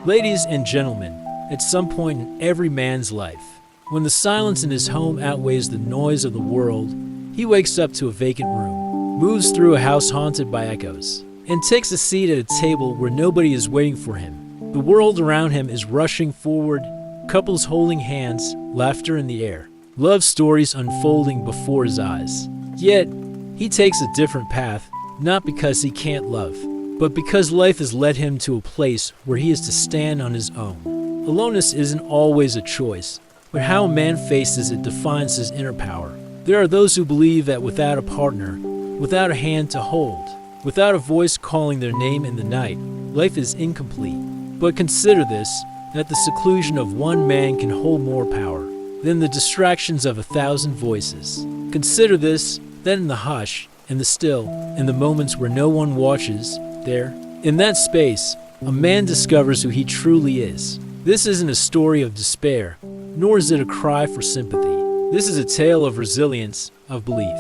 Ladies and gentlemen, at some point in every man's life, when the silence in his home outweighs the noise of the world, he wakes up to a vacant room, moves through a house haunted by echoes, and takes a seat at a table where nobody is waiting for him. The world around him is rushing forward, couples holding hands, laughter in the air, love stories unfolding before his eyes. Yet, he takes a different path, not because he can't love, but because life has led him to a place where he is to stand on his own. Aloneness isn't always a choice, but how a man faces it defines his inner power. There are those who believe that without a partner, without a hand to hold, without a voice calling their name in the night, life is incomplete. But consider this, that the seclusion of one man can hold more power than the distractions of 1,000 voices. Consider this, that in the hush, in the still, in the moments where no one watches, there, in that space, a man discovers who he truly is. This isn't a story of despair, nor is it a cry for sympathy. This is a tale of resilience, of belief,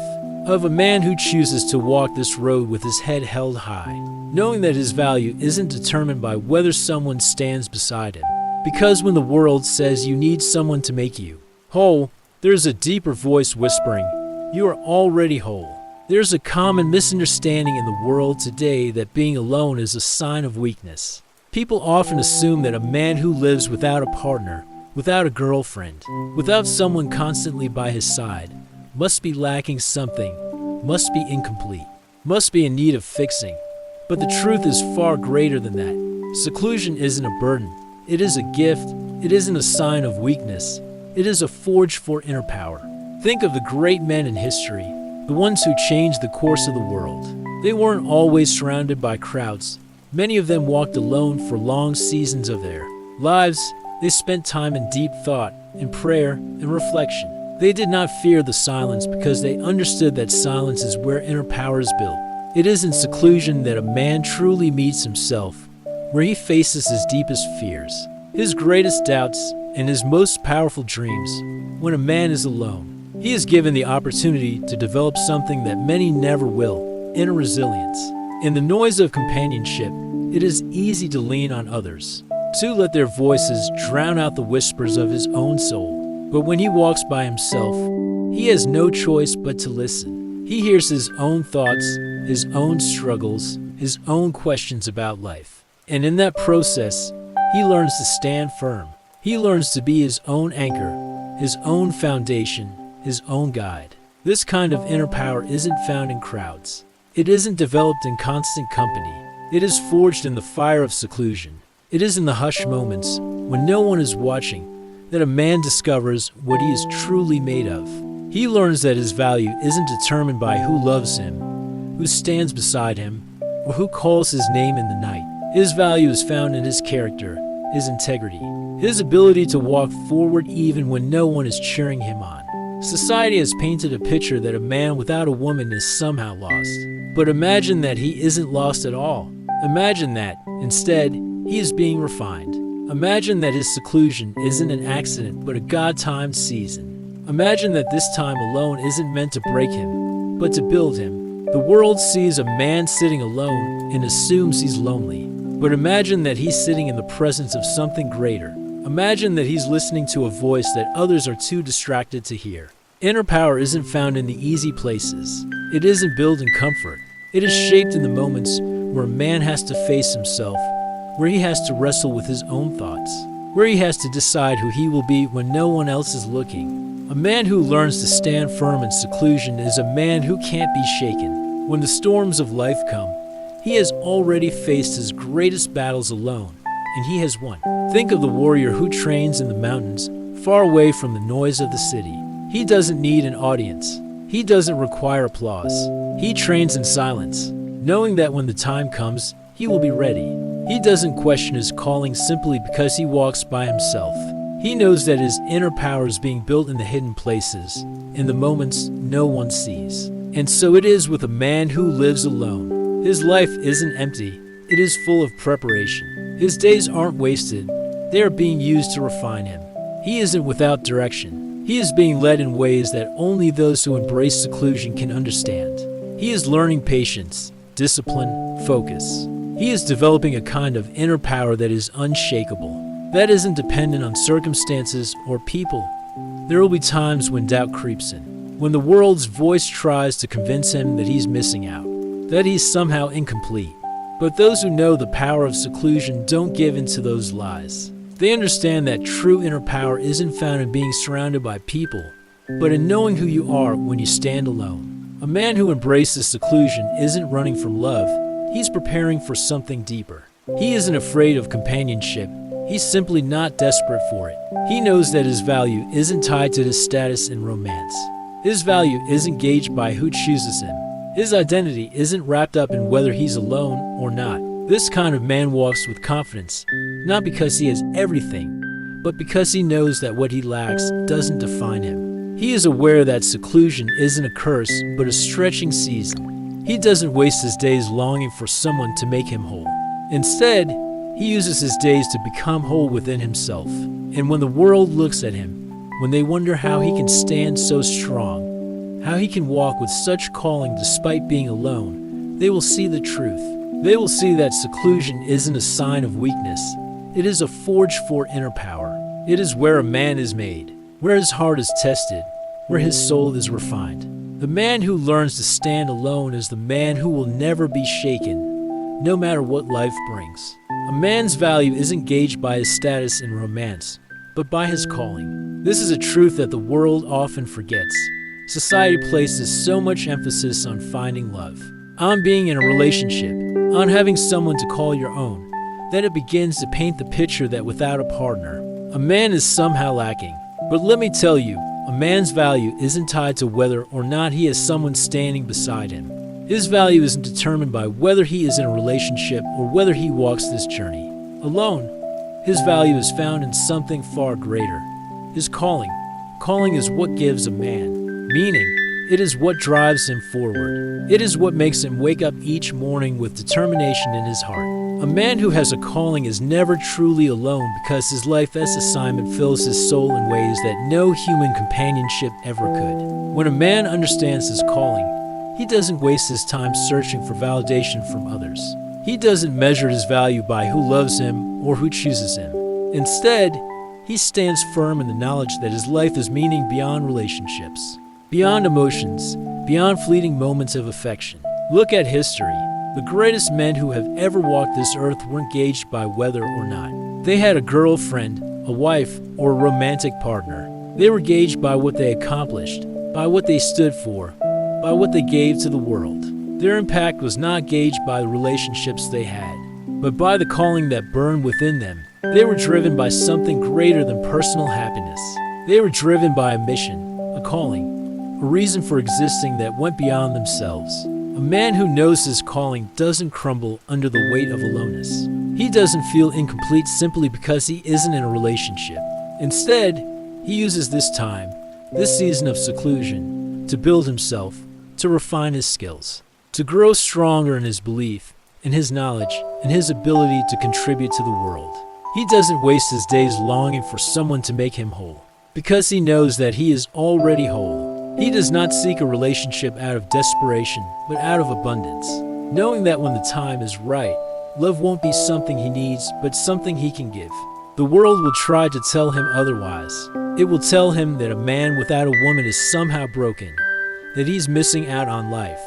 of a man who chooses to walk this road with his head held high, knowing that his value isn't determined by whether someone stands beside him. Because when the world says you need someone to make you whole, there's a deeper voice whispering, you are already whole. There's a common misunderstanding in the world today that being alone is a sign of weakness. People often assume that a man who lives without a partner, without a girlfriend, without someone constantly by his side, must be lacking something, must be incomplete, must be in need of fixing. But the truth is far greater than that. Seclusion isn't a burden. It is a gift. It isn't a sign of weakness. It is a forge for inner power. Think of the great men in history, the ones who changed the course of the world. They weren't always surrounded by crowds. Many of them walked alone for long seasons of their lives. They spent time in deep thought, in prayer, and reflection. They did not fear the silence because they understood that silence is where inner power is built. It is in seclusion that a man truly meets himself, where he faces his deepest fears, his greatest doubts, and his most powerful dreams. When a man is alone, he is given the opportunity to develop something that many never will, inner resilience. In the noise of companionship, it is easy to lean on others, to let their voices drown out the whispers of his own soul. But when he walks by himself, he has no choice but to listen. He hears his own thoughts, his own struggles, his own questions about life. And in that process, he learns to stand firm. He learns to be his own anchor, his own foundation, his own guide. This kind of inner power isn't found in crowds. It isn't developed in constant company. It is forged in the fire of seclusion. It is in the hush moments, when no one is watching, that a man discovers what he is truly made of. He learns that his value isn't determined by who loves him, who stands beside him, or who calls his name in the night. His value is found in his character, his integrity, his ability to walk forward even when no one is cheering him on. Society has painted a picture that a man without a woman is somehow lost. But imagine that he isn't lost at all. Imagine that, instead, he is being refined. Imagine that his seclusion isn't an accident but a God-timed season. Imagine that this time alone isn't meant to break him, but to build him. The world sees a man sitting alone and assumes he's lonely. But imagine that he's sitting in the presence of something greater. Imagine that he's listening to a voice that others are too distracted to hear. Inner power isn't found in the easy places. It isn't built in comfort. It is shaped in the moments where a man has to face himself, where he has to wrestle with his own thoughts, where he has to decide who he will be when no one else is looking. A man who learns to stand firm in seclusion is a man who can't be shaken. When the storms of life come, he has already faced his greatest battles alone, and he has won. Think of the warrior who trains in the mountains, far away from the noise of the city. He doesn't need an audience. He doesn't require applause. He trains in silence, knowing that when the time comes, he will be ready. He doesn't question his calling simply because he walks by himself. He knows that his inner power is being built in the hidden places, in the moments no one sees. And so it is with a man who lives alone. His life isn't empty. It is full of preparation. His days aren't wasted. They are being used to refine him. He isn't without direction. He is being led in ways that only those who embrace seclusion can understand. He is learning patience, discipline, focus. He is developing a kind of inner power that is unshakable, that isn't dependent on circumstances or people. There will be times when doubt creeps in, when the world's voice tries to convince him that he's missing out, that he's somehow incomplete. But those who know the power of seclusion don't give in to those lies. They understand that true inner power isn't found in being surrounded by people, but in knowing who you are when you stand alone. A man who embraces seclusion isn't running from love, he's preparing for something deeper. He isn't afraid of companionship, he's simply not desperate for it. He knows that his value isn't tied to his status in romance. His value isn't gauged by who chooses him. His identity isn't wrapped up in whether he's alone or not. This kind of man walks with confidence, not because he has everything, but because he knows that what he lacks doesn't define him. He is aware that seclusion isn't a curse, but a stretching season. He doesn't waste his days longing for someone to make him whole. Instead, he uses his days to become whole within himself. And when the world looks at him, when they wonder how he can stand so strong, how he can walk with such calling despite being alone, they will see the truth. They will see that seclusion isn't a sign of weakness. It is a forge for inner power. It is where a man is made, where his heart is tested, where his soul is refined. The man who learns to stand alone is the man who will never be shaken, no matter what life brings. A man's value isn't gauged by his status in romance, but by his calling. This is a truth that the world often forgets. Society places so much emphasis on finding love, on being in a relationship, on having someone to call your own, that it begins to paint the picture that without a partner, a man is somehow lacking. But let me tell you, a man's value isn't tied to whether or not he has someone standing beside him. His value isn't determined by whether he is in a relationship or whether he walks this journey alone. His value is found in something far greater. His calling. Calling is what gives a man meaning. It is what drives him forward. It is what makes him wake up each morning with determination in his heart. A man who has a calling is never truly alone because his life as assignment fills his soul in ways that no human companionship ever could. When a man understands his calling, he doesn't waste his time searching for validation from others. He doesn't measure his value by who loves him or who chooses him. Instead, he stands firm in the knowledge that his life is meaning beyond relationships, beyond emotions, beyond fleeting moments of affection. Look at history. The greatest men who have ever walked this earth weren't gauged by whether or not they had a girlfriend, a wife, or a romantic partner. They were gauged by what they accomplished, by what they stood for, by what they gave to the world. Their impact was not gauged by the relationships they had, but by the calling that burned within them. They were driven by something greater than personal happiness. They were driven by a mission, a calling, a reason for existing that went beyond themselves. A man who knows his calling doesn't crumble under the weight of aloneness. He doesn't feel incomplete simply because he isn't in a relationship. Instead, he uses this time, this season of seclusion, to build himself, to refine his skills, to grow stronger in his belief, in his knowledge, and his ability to contribute to the world. He doesn't waste his days longing for someone to make him whole, because he knows that he is already whole. He does not seek a relationship out of desperation, but out of abundance, knowing that when the time is right, love won't be something he needs, but something he can give. The world will try to tell him otherwise. It will tell him that a man without a woman is somehow broken, that he's missing out on life,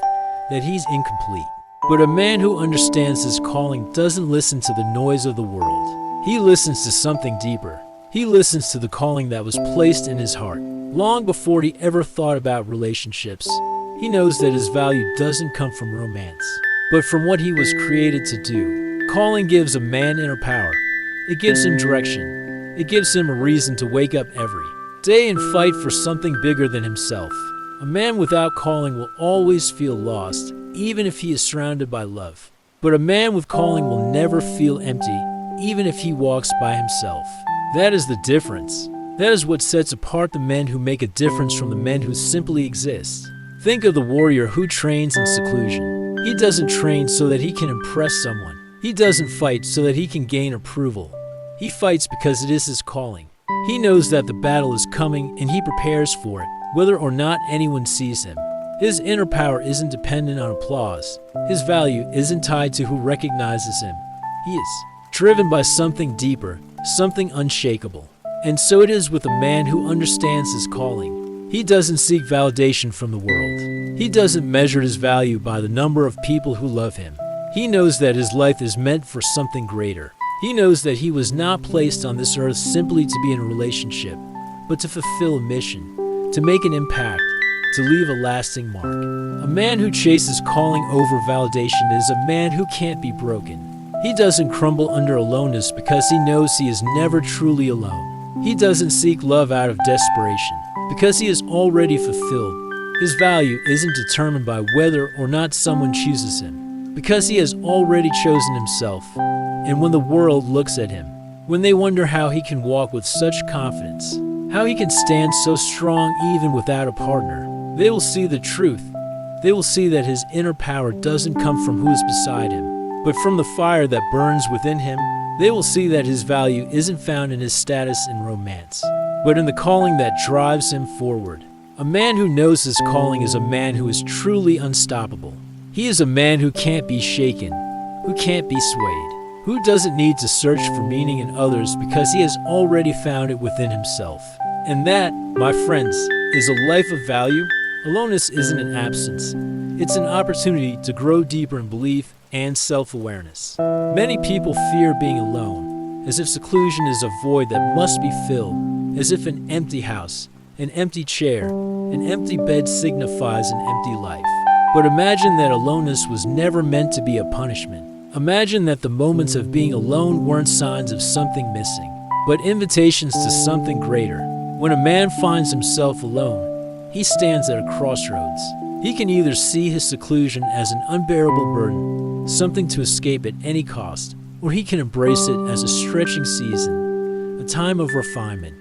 that he's incomplete. But a man who understands his calling doesn't listen to the noise of the world. He listens to something deeper. He listens to the calling that was placed in his heart. Long before he ever thought about relationships, he knows that his value doesn't come from romance, but from what he was created to do. Calling gives a man inner power. It gives him direction. It gives him a reason to wake up every day and fight for something bigger than himself. A man without calling will always feel lost, even if he is surrounded by love. But a man with calling will never feel empty, even if he walks by himself. That is the difference. That is what sets apart the men who make a difference from the men who simply exist. Think of the warrior who trains in seclusion. He doesn't train so that he can impress someone. He doesn't fight so that he can gain approval. He fights because it is his calling. He knows that the battle is coming and he prepares for it, whether or not anyone sees him. His inner power isn't dependent on applause. His value isn't tied to who recognizes him. He is driven by something deeper, something unshakable. And so it is with a man who understands his calling. He doesn't seek validation from the world. He doesn't measure his value by the number of people who love him. He knows that his life is meant for something greater. He knows that he was not placed on this earth simply to be in a relationship, but to fulfill a mission, to make an impact, to leave a lasting mark. A man who chases calling over validation is a man who can't be broken. He doesn't crumble under aloneness because he knows he is never truly alone. He doesn't seek love out of desperation because he is already fulfilled. His value isn't determined by whether or not someone chooses him, because he has already chosen himself. And when the world looks at him, when they wonder how he can walk with such confidence, how he can stand so strong even without a partner, they will see the truth. They will see that his inner power doesn't come from who is beside him, but from the fire that burns within him. They will see that his value isn't found in his status and romance, but in the calling that drives him forward. A man who knows his calling is a man who is truly unstoppable. He is a man who can't be shaken, who can't be swayed, who doesn't need to search for meaning in others because he has already found it within himself. And that, my friends, is a life of value. Aloneness isn't an absence. It's an opportunity to grow deeper in belief and self-awareness. Many people fear being alone, as if seclusion is a void that must be filled, as if an empty house, an empty chair, an empty bed signifies an empty life. But imagine that aloneness was never meant to be a punishment. Imagine that the moments of being alone weren't signs of something missing, but invitations to something greater. When a man finds himself alone, he stands at a crossroads. He can either see his seclusion as an unbearable burden, something to escape at any cost, or he can embrace it as a stretching season, a time of refinement,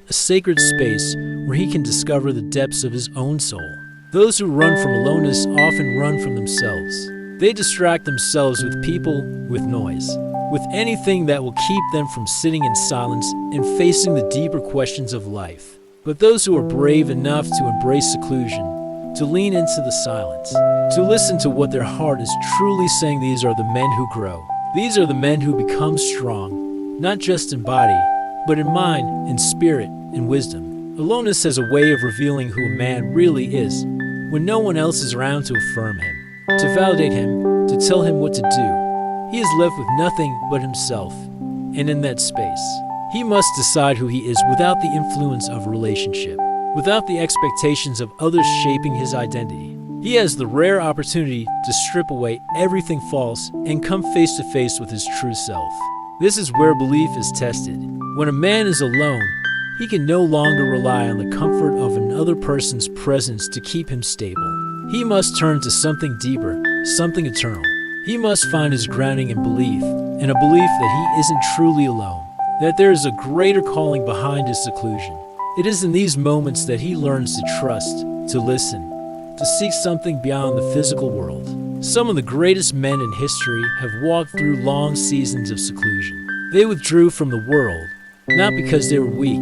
a sacred space where he can discover the depths of his own soul. Those who run from aloneness often run from themselves. They distract themselves with people, with noise, with anything that will keep them from sitting in silence and facing the deeper questions of life. But those who are brave enough to embrace seclusion, to lean into the silence, to listen to what their heart is truly saying, these are the men who grow. These are the men who become strong, not just in body, but in mind, in spirit, in wisdom. Aloneness has a way of revealing who a man really is when no one else is around to affirm him, to validate him, to tell him what to do. He is left with nothing but himself, and in that space, he must decide who he is without the influence of a relationship, without the expectations of others shaping his identity. He has the rare opportunity to strip away everything false and come face to face with his true self. This is where belief is tested. When a man is alone, he can no longer rely on the comfort of another person's presence to keep him stable. He must turn to something deeper, something eternal. He must find his grounding in belief, and a belief that he isn't truly alone, that there is a greater calling behind his seclusion. It is in these moments that he learns to trust, to listen, to seek something beyond the physical world. Some of the greatest men in history have walked through long seasons of seclusion. They withdrew from the world, not because they were weak,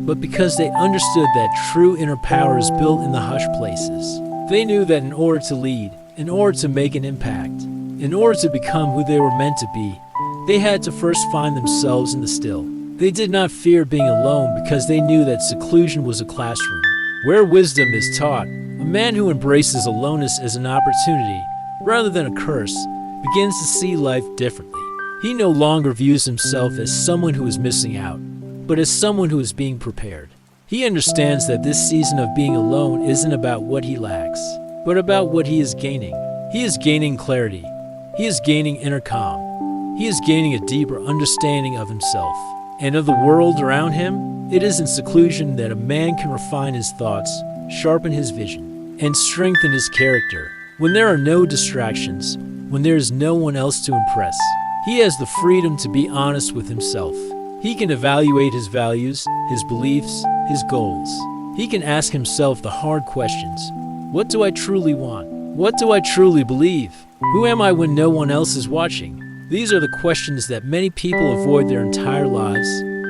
but because they understood that true inner power is built in the hushed places. They knew that in order to lead, in order to make an impact, in order to become who they were meant to be, they had to first find themselves in the still. They did not fear being alone because they knew that seclusion was a classroom where wisdom is taught. A man who embraces aloneness as an opportunity rather than a curse begins to see life differently. He no longer views himself as someone who is missing out, but as someone who is being prepared. He understands that this season of being alone isn't about what he lacks, but about what he is gaining. He is gaining clarity. He is gaining inner calm. He is gaining a deeper understanding of himself and of the world around him. It is in seclusion that a man can refine his thoughts, sharpen his vision, and strengthen his character. When there are no distractions, when there is no one else to impress, he has the freedom to be honest with himself. He can evaluate his values, his beliefs, his goals. He can ask himself the hard questions. What do I truly want? What do I truly believe? Who am I when no one else is watching? These are the questions that many people avoid their entire lives.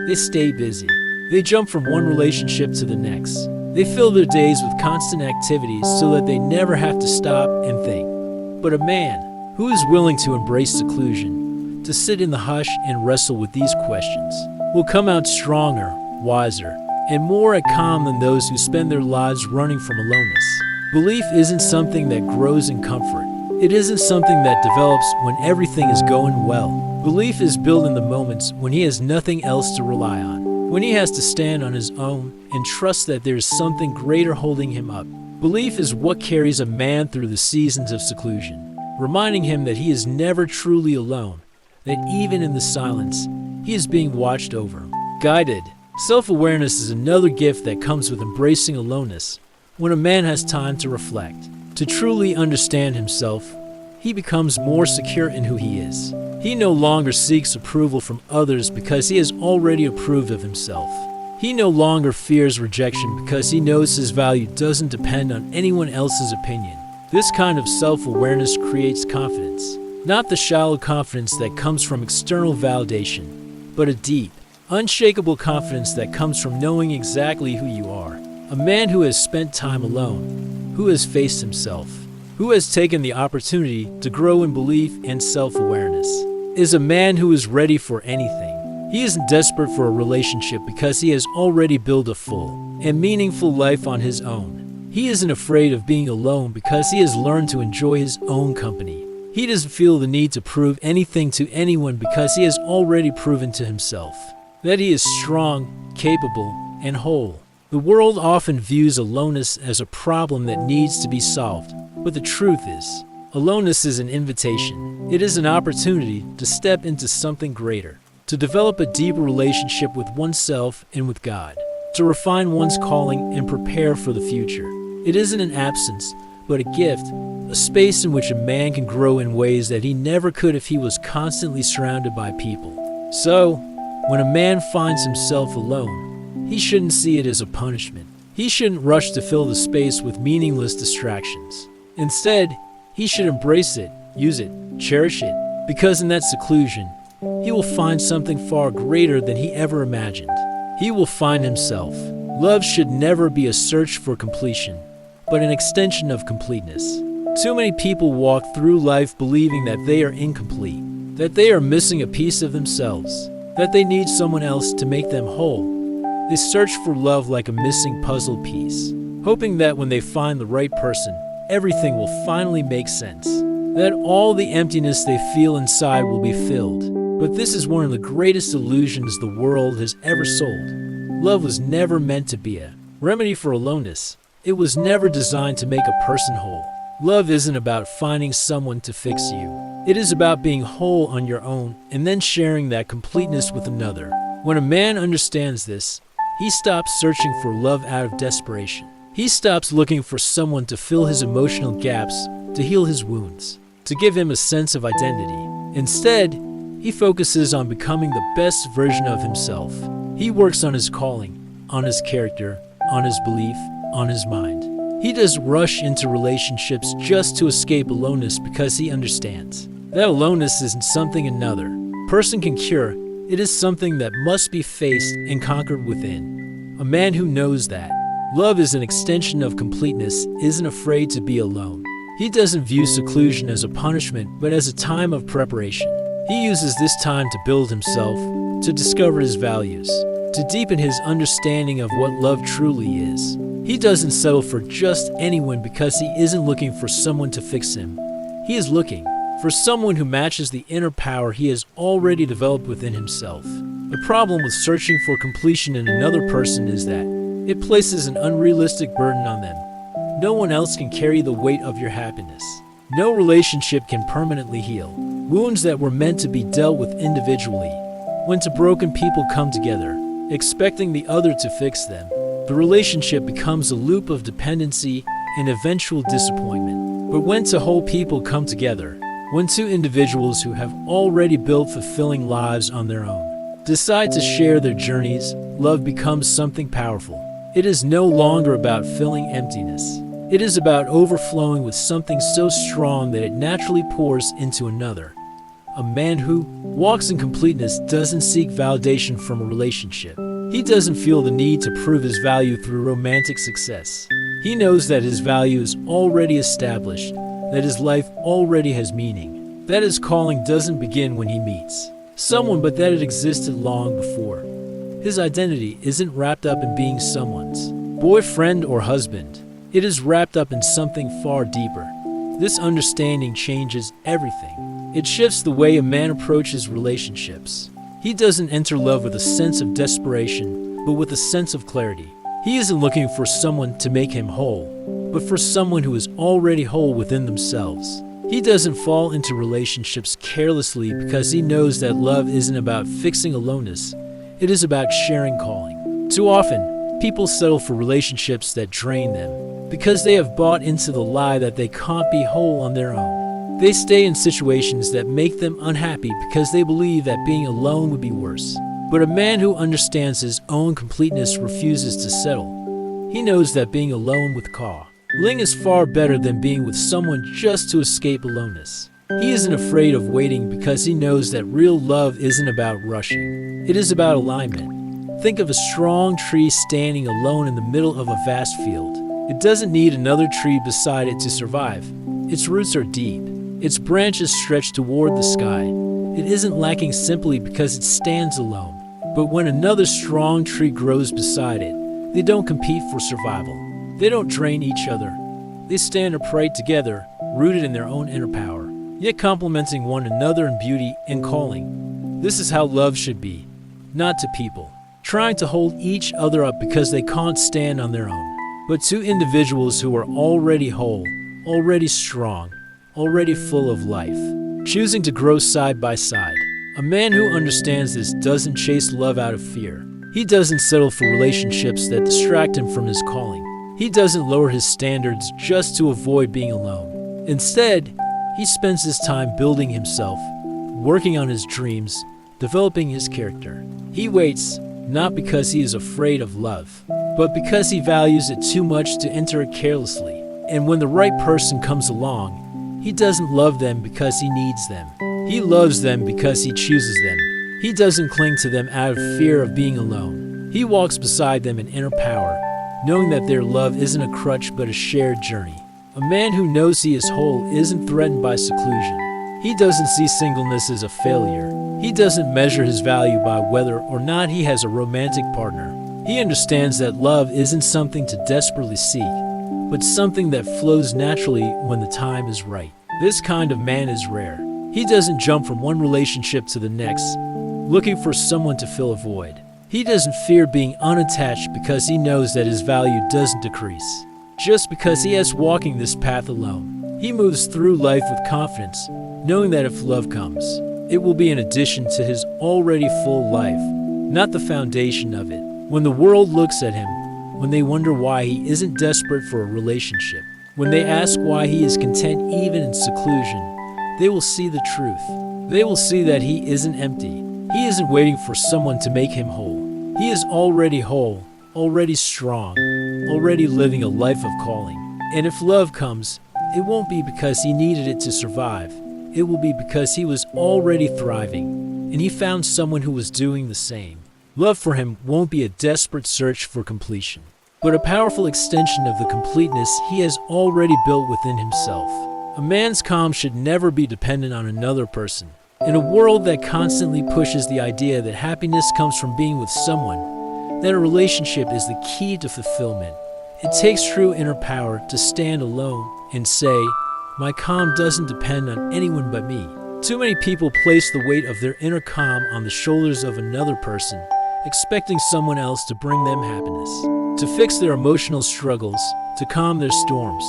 They stay busy. They jump from one relationship to the next. They fill their days with constant activities so that they never have to stop and think. But a man who is willing to embrace seclusion, to sit in the hush and wrestle with these questions, will come out stronger, wiser, and more at calm than those who spend their lives running from aloneness. Belief isn't something that grows in comfort. It isn't something that develops when everything is going well. Belief is built in the moments when he has nothing else to rely on, when he has to stand on his own and trust that there is something greater holding him up. Belief is what carries a man through the seasons of seclusion, reminding him that he is never truly alone, that even in the silence, he is being watched over, guided. Self-awareness is another gift that comes with embracing aloneness. When a man has time to reflect, to truly understand himself, he becomes more secure in who he is. He no longer seeks approval from others because he has already approved of himself. He no longer fears rejection because he knows his value doesn't depend on anyone else's opinion. This kind of self-awareness creates confidence, not the shallow confidence that comes from external validation, but a deep, unshakable confidence that comes from knowing exactly who you are. A man who has spent time alone, who has faced himself, who has taken the opportunity to grow in belief and self-awareness, is a man who is ready for anything. He isn't desperate for a relationship because he has already built a full and meaningful life on his own. He isn't afraid of being alone because he has learned to enjoy his own company. He doesn't feel the need to prove anything to anyone because he has already proven to himself that he is strong, capable, and whole. The world often views aloneness as a problem that needs to be solved, but the truth is, aloneness is an invitation. It is an opportunity to step into something greater, to develop a deeper relationship with oneself and with God, to refine one's calling and prepare for the future. It isn't an absence, but a gift, a space in which a man can grow in ways that he never could if he was constantly surrounded by people. So, when a man finds himself alone, he shouldn't see it as a punishment. He shouldn't rush to fill the space with meaningless distractions. Instead, he should embrace it, use it, cherish it, because in that seclusion, he will find something far greater than he ever imagined. He will find himself. Love should never be a search for completion, but an extension of completeness. Too many people walk through life believing that they are incomplete, that they are missing a piece of themselves, that they need someone else to make them whole. They search for love like a missing puzzle piece, hoping that when they find the right person, everything will finally make sense, that all the emptiness they feel inside will be filled. But this is one of the greatest illusions the world has ever sold. Love was never meant to be a remedy for aloneness. It was never designed to make a person whole. Love isn't about finding someone to fix you. It is about being whole on your own and then sharing that completeness with another. When a man understands this, he stops searching for love out of desperation. He stops looking for someone to fill his emotional gaps, to heal his wounds, to give him a sense of identity. Instead, he focuses on becoming the best version of himself. He works on his calling, on his character, on his belief, on his mind. He doesn't rush into relationships just to escape aloneness because he understands that aloneness isn't something another person can cure. It is something that must be faced and conquered within. A man who knows that love is an extension of completeness isn't afraid to be alone. He doesn't view seclusion as a punishment, but as a time of preparation. He uses this time to build himself, to discover his values, to deepen his understanding of what love truly is. He doesn't settle for just anyone because he isn't looking for someone to fix him. He is looking for someone who matches the inner power he has already developed within himself. The problem with searching for completion in another person is that it places an unrealistic burden on them. No one else can carry the weight of your happiness. No relationship can permanently heal wounds that were meant to be dealt with individually. When two broken people come together, expecting the other to fix them, the relationship becomes a loop of dependency and eventual disappointment. But when two whole people come together, when two individuals who have already built fulfilling lives on their own decide to share their journeys, love becomes something powerful. It is no longer about filling emptiness. It is about overflowing with something so strong that it naturally pours into another. A man who walks in completeness doesn't seek validation from a relationship. He doesn't feel the need to prove his value through romantic success. He knows that his value is already established, that his life already has meaning, that his calling doesn't begin when he meets someone, but that it existed long before. His identity isn't wrapped up in being someone's boyfriend or husband. It is wrapped up in something far deeper. This understanding changes everything. It shifts the way a man approaches relationships. He doesn't enter love with a sense of desperation, but with a sense of clarity. He isn't looking for someone to make him whole, but for someone who is already whole within themselves. He doesn't fall into relationships carelessly because he knows that love isn't about fixing aloneness. It is about sharing calling. Too often, people settle for relationships that drain them because they have bought into the lie that they can't be whole on their own. They stay in situations that make them unhappy because they believe that being alone would be worse. But a man who understands his own completeness refuses to settle. He knows that being alone with Ling is far better than being with someone just to escape aloneness. He isn't afraid of waiting because he knows that real love isn't about rushing. It is about alignment. Think of a strong tree standing alone in the middle of a vast field. It doesn't need another tree beside it to survive. Its roots are deep. Its branches stretch toward the sky. It isn't lacking simply because it stands alone. But when another strong tree grows beside it, they don't compete for survival. They don't drain each other. They stand upright together, rooted in their own inner power, yet complementing one another in beauty and calling. This is how love should be, not to people trying to hold each other up because they can't stand on their own, but to individuals who are already whole, already strong, already full of life, choosing to grow side by side. A man who understands this doesn't chase love out of fear. He doesn't settle for relationships that distract him from his calling. He doesn't lower his standards just to avoid being alone. Instead, he spends his time building himself, working on his dreams, developing his character. He waits, not because he is afraid of love, but because he values it too much to enter it carelessly. And when the right person comes along, he doesn't love them because he needs them. He loves them because he chooses them. He doesn't cling to them out of fear of being alone. He walks beside them in inner power, knowing that their love isn't a crutch but a shared journey. A man who knows he is whole isn't threatened by seclusion. He doesn't see singleness as a failure. He doesn't measure his value by whether or not he has a romantic partner. He understands that love isn't something to desperately seek, but something that flows naturally when the time is right. This kind of man is rare. He doesn't jump from one relationship to the next, looking for someone to fill a void. He doesn't fear being unattached because he knows that his value doesn't decrease just because he has walking this path alone. He moves through life with confidence, knowing that if love comes, it will be an addition to his already full life, not the foundation of it. When the world looks at him, when they wonder why he isn't desperate for a relationship, when they ask why he is content even in seclusion, they will see the truth. They will see that he isn't empty. He isn't waiting for someone to make him whole. He is already whole, already strong, already living a life of calling. And if love comes, it won't be because he needed it to survive. It will be because he was already thriving, and he found someone who was doing the same. Love for him won't be a desperate search for completion, but a powerful extension of the completeness he has already built within himself. A man's calm should never be dependent on another person. In a world that constantly pushes the idea that happiness comes from being with someone, that a relationship is the key to fulfillment, it takes true inner power to stand alone and say, "My calm doesn't depend on anyone but me." Too many people place the weight of their inner calm on the shoulders of another person, expecting someone else to bring them happiness, to fix their emotional struggles, to calm their storms.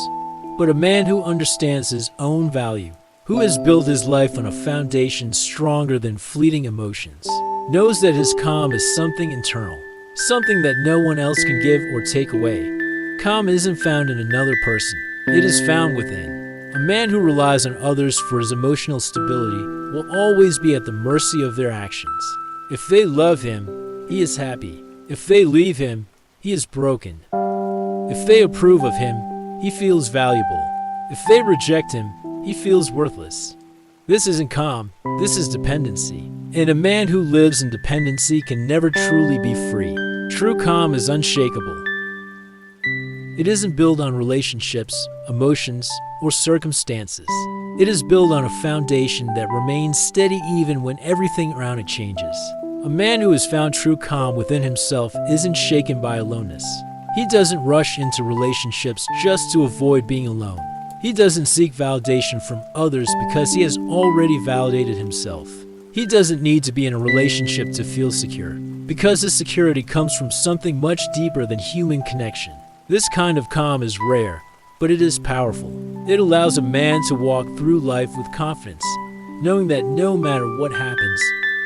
But a man who understands his own value, who has built his life on a foundation stronger than fleeting emotions, knows that his calm is something internal, something that no one else can give or take away. Calm isn't found in another person, it is found within. A man who relies on others for his emotional stability will always be at the mercy of their actions. If they love him, he is happy. If they leave him, he is broken. If they approve of him, he feels valuable. If they reject him, he feels worthless. This isn't calm, this is dependency. And a man who lives in dependency can never truly be free. True calm is unshakable. It isn't built on relationships, emotions, or circumstances. It is built on a foundation that remains steady even when everything around it changes. A man who has found true calm within himself isn't shaken by aloneness. He doesn't rush into relationships just to avoid being alone. He doesn't seek validation from others because he has already validated himself. He doesn't need to be in a relationship to feel secure, because his security comes from something much deeper than human connection. This kind of calm is rare, but it is powerful. It allows a man to walk through life with confidence, knowing that no matter what happens,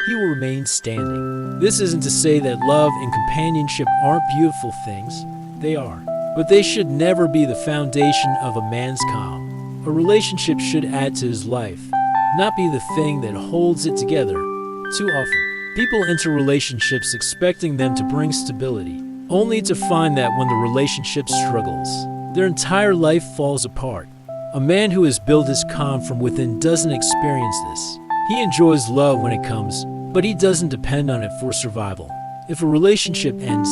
he will remain standing. This isn't to say that love and companionship aren't beautiful things. They are. But they should never be the foundation of a man's calm. A relationship should add to his life, not be the thing that holds it together. Too often, people enter relationships expecting them to bring stability, only to find that when the relationship struggles, their entire life falls apart. A man who has built his calm from within doesn't experience this. He enjoys love when it comes, but he doesn't depend on it for survival. If a relationship ends,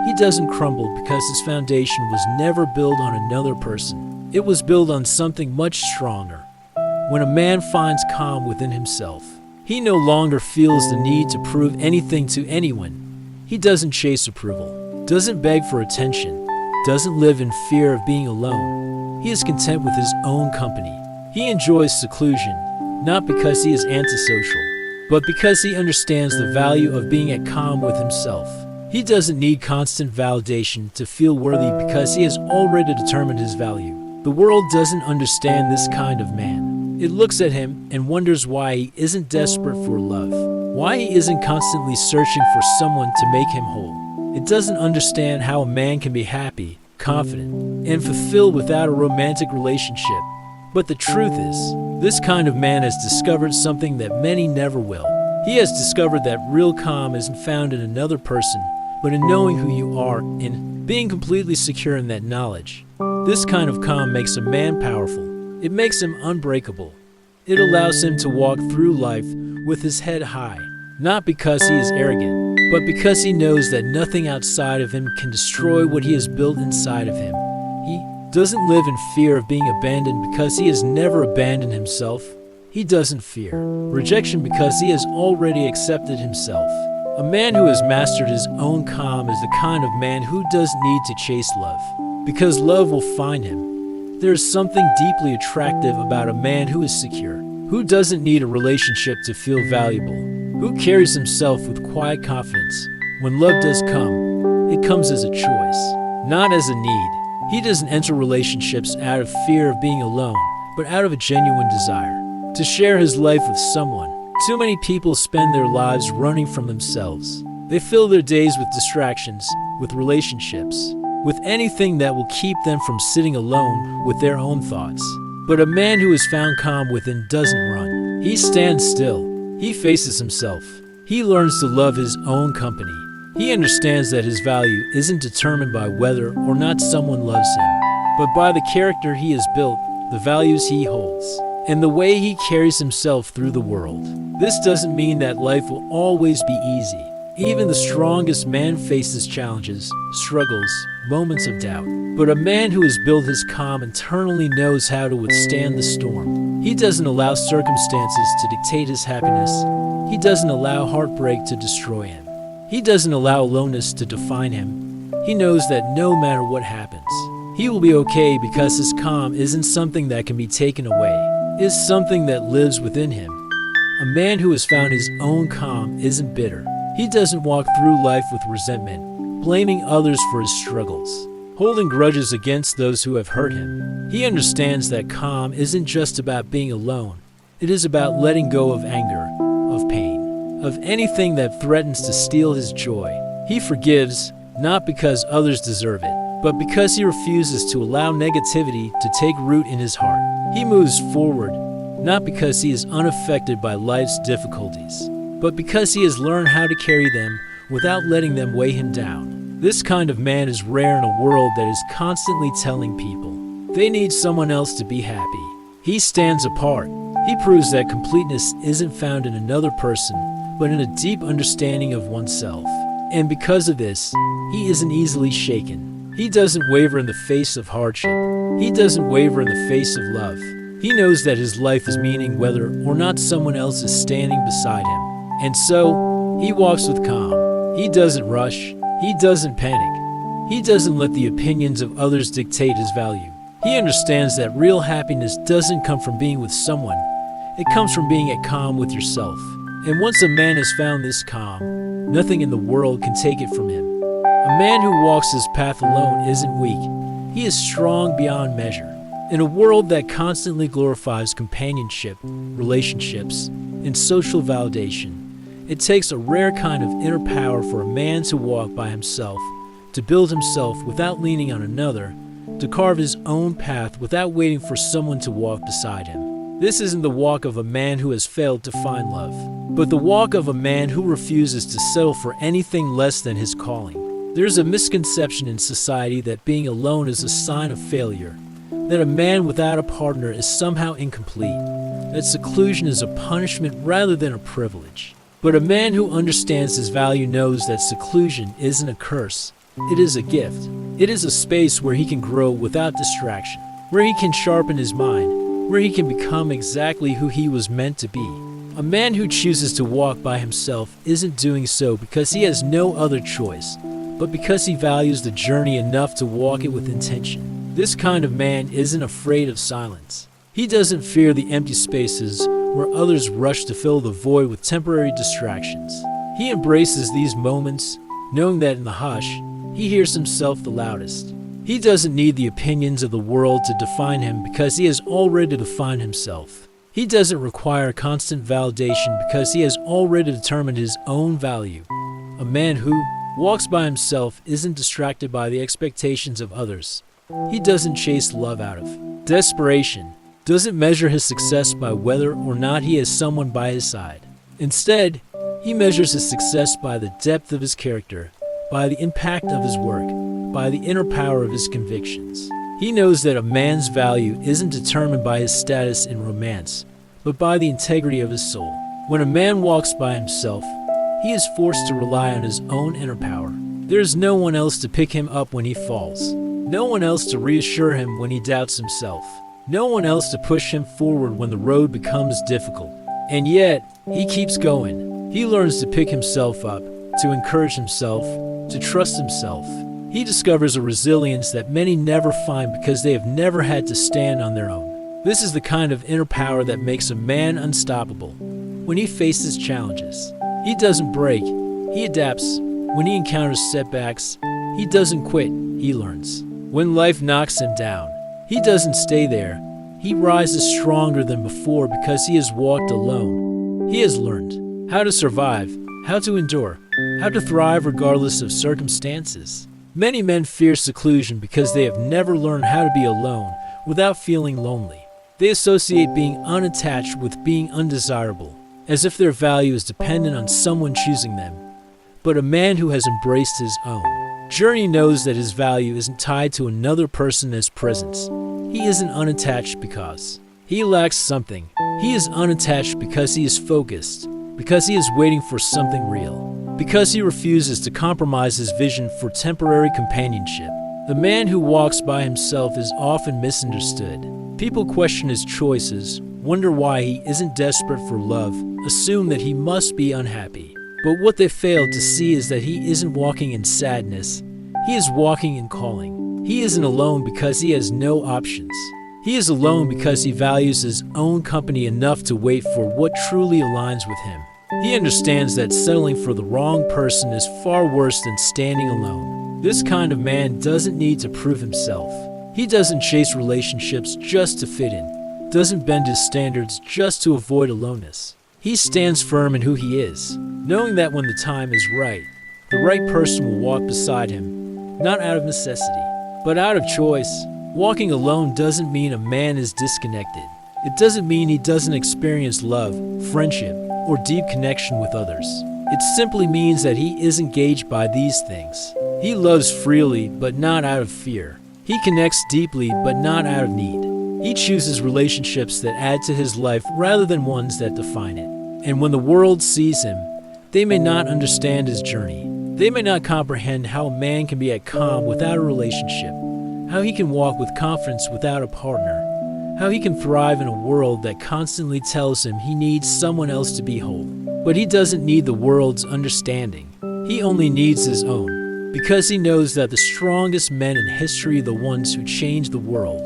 he doesn't crumble because his foundation was never built on another person. It was built on something much stronger. When a man finds calm within himself, he no longer feels the need to prove anything to anyone. He doesn't chase approval, doesn't beg for attention, doesn't live in fear of being alone. He is content with his own company. He enjoys seclusion, not because he is antisocial, but because he understands the value of being at calm with himself. He doesn't need constant validation to feel worthy because he has already determined his value. The world doesn't understand this kind of man. It looks at him and wonders why he isn't desperate for love, why he isn't constantly searching for someone to make him whole. It doesn't understand how a man can be happy, confident, and fulfilled without a romantic relationship. But the truth is, this kind of man has discovered something that many never will. He has discovered that real calm isn't found in another person, but in knowing who you are and being completely secure in that knowledge. This kind of calm makes a man powerful. It makes him unbreakable. It allows him to walk through life with his head high, not because he is arrogant, but because he knows that nothing outside of him can destroy what he has built inside of him. He doesn't live in fear of being abandoned because he has never abandoned himself. He doesn't fear rejection because he has already accepted himself. A man who has mastered his own calm is the kind of man who doesn't need to chase love, because love will find him. There is something deeply attractive about a man who is secure, who doesn't need a relationship to feel valuable, who carries himself with quiet confidence. When love does come, it comes as a choice, not as a need. He doesn't enter relationships out of fear of being alone, but out of a genuine desire to share his life with someone. Too many people spend their lives running from themselves. They fill their days with distractions, with relationships, with anything that will keep them from sitting alone with their own thoughts. But a man who has found calm within doesn't run. He stands still. He faces himself. He learns to love his own company. He understands that his value isn't determined by whether or not someone loves him, but by the character he has built, the values he holds, and the way he carries himself through the world. This doesn't mean that life will always be easy. Even the strongest man faces challenges, struggles, moments of doubt. But a man who has built his calm internally knows how to withstand the storm. He doesn't allow circumstances to dictate his happiness. He doesn't allow heartbreak to destroy him. He doesn't allow aloneness to define him. He knows that no matter what happens, he will be okay because his calm isn't something that can be taken away. It is something that lives within him. A man who has found his own calm isn't bitter. He doesn't walk through life with resentment, blaming others for his struggles, holding grudges against those who have hurt him. He understands that calm isn't just about being alone. It is about letting go of anger, of pain, of anything that threatens to steal his joy. He forgives, not because others deserve it, but because he refuses to allow negativity to take root in his heart. He moves forward, not because he is unaffected by life's difficulties, but because he has learned how to carry them without letting them weigh him down. This kind of man is rare in a world that is constantly telling people they need someone else to be happy. He stands apart. He proves that completeness isn't found in another person, but in a deep understanding of oneself. And because of this, he isn't easily shaken. He doesn't waver in the face of hardship. He doesn't waver in the face of love. He knows that his life is meaning whether or not someone else is standing beside him. And so, he walks with calm. He doesn't rush. He doesn't panic. He doesn't let the opinions of others dictate his value. He understands that real happiness doesn't come from being with someone. It comes from being at calm with yourself. And once a man has found this calm, nothing in the world can take it from him. A man who walks his path alone isn't weak. He is strong beyond measure. In a world that constantly glorifies companionship, relationships, and social validation, it takes a rare kind of inner power for a man to walk by himself, to build himself without leaning on another, to carve his own path without waiting for someone to walk beside him. This isn't the walk of a man who has failed to find love, but the walk of a man who refuses to settle for anything less than his calling. There's a misconception in society that being alone is a sign of failure, that a man without a partner is somehow incomplete, that seclusion is a punishment rather than a privilege. But a man who understands his value knows that seclusion isn't a curse, it is a gift. It is a space where he can grow without distraction, where he can sharpen his mind, where he can become exactly who he was meant to be. A man who chooses to walk by himself isn't doing so because he has no other choice, but because he values the journey enough to walk it with intention. This kind of man isn't afraid of silence. He doesn't fear the empty spaces where others rush to fill the void with temporary distractions. He embraces these moments, knowing that in the hush, he hears himself the loudest. He doesn't need the opinions of the world to define him because he has already defined himself. He doesn't require constant validation because he has already determined his own value. A man who walks by himself isn't distracted by the expectations of others. He doesn't chase love out of desperation, doesn't measure his success by whether or not he has someone by his side. Instead, he measures his success by the depth of his character, by the impact of his work, by the inner power of his convictions. He knows that a man's value isn't determined by his status in romance, but by the integrity of his soul. When a man walks by himself, he is forced to rely on his own inner power. There is no one else to pick him up when he falls, no one else to reassure him when he doubts himself, no one else to push him forward when the road becomes difficult. And yet, he keeps going. He learns to pick himself up, to encourage himself, to trust himself. He discovers a resilience that many never find because they have never had to stand on their own. This is the kind of inner power that makes a man unstoppable. When he faces challenges, he doesn't break, he adapts. When he encounters setbacks, he doesn't quit, he learns. When life knocks him down, he doesn't stay there. He rises stronger than before because he has walked alone. He has learned how to survive, how to endure, how to thrive regardless of circumstances. Many men fear seclusion because they have never learned how to be alone without feeling lonely. They associate being unattached with being undesirable, as if their value is dependent on someone choosing them. But a man who has embraced his own journey knows that his value isn't tied to another person's presence. He isn't unattached because he lacks something. He is unattached because he is focused, because he is waiting for something real, because he refuses to compromise his vision for temporary companionship. The man who walks by himself is often misunderstood. People question his choices, wonder why he isn't desperate for love, assume that he must be unhappy. But what they fail to see is that he isn't walking in sadness, he is walking in calling. He isn't alone because he has no options. He is alone because he values his own company enough to wait for what truly aligns with him. He understands that settling for the wrong person is far worse than standing alone. This kind of man doesn't need to prove himself. He doesn't chase relationships just to fit in, doesn't bend his standards just to avoid aloneness. He stands firm in who he is, knowing that when the time is right, the right person will walk beside him, not out of necessity, but out of choice. Walking alone doesn't mean a man is disconnected. It doesn't mean he doesn't experience love, friendship, or deep connection with others. It simply means that he is engaged by these things. He loves freely, but not out of fear. He connects deeply, but not out of need. He chooses relationships that add to his life rather than ones that define it. And when the world sees him, they may not understand his journey, They may not comprehend how a man can be at calm without a relationship, how he can walk with confidence without a partner, how he can thrive in a world that constantly tells him he needs someone else to be whole. But he doesn't need the world's understanding. He only needs his own, because he knows that the strongest men in history are the ones who changed the world.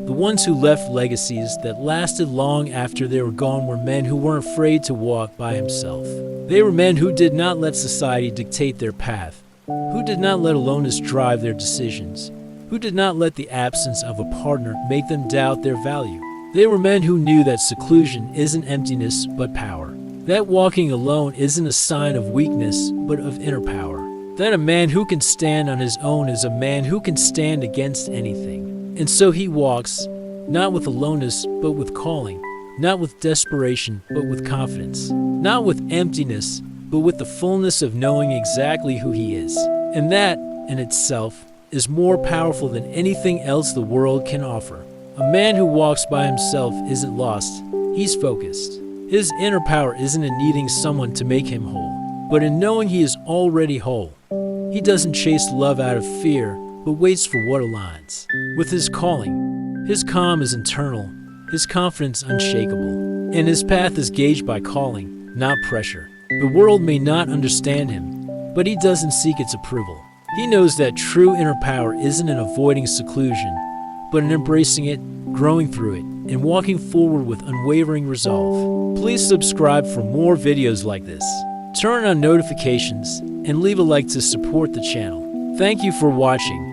The ones who left legacies that lasted long after they were gone were men who weren't afraid to walk by himself. They were men who did not let society dictate their path, who did not let aloneness drive their decisions, who did not let the absence of a partner make them doubt their value. They were men who knew that seclusion isn't emptiness but power, that walking alone isn't a sign of weakness but of inner power, that a man who can stand on his own is a man who can stand against anything. And so he walks, not with aloneness but with calling, not with desperation but with confidence, not with emptiness but with the fullness of knowing exactly who he is. And that, in itself, is more powerful than anything else the world can offer. A man who walks by himself isn't lost, he's focused. His inner power isn't in needing someone to make him whole, but in knowing he is already whole. He doesn't chase love out of fear, but waits for what aligns with his calling. His calm is internal, his confidence unshakable, and his path is gauged by calling, not pressure. The world may not understand him, but he doesn't seek its approval. He knows that true inner power isn't in avoiding seclusion, but in embracing it, growing through it, and walking forward with unwavering resolve. Please subscribe for more videos like this. Turn on notifications and leave a like to support the channel. Thank you for watching.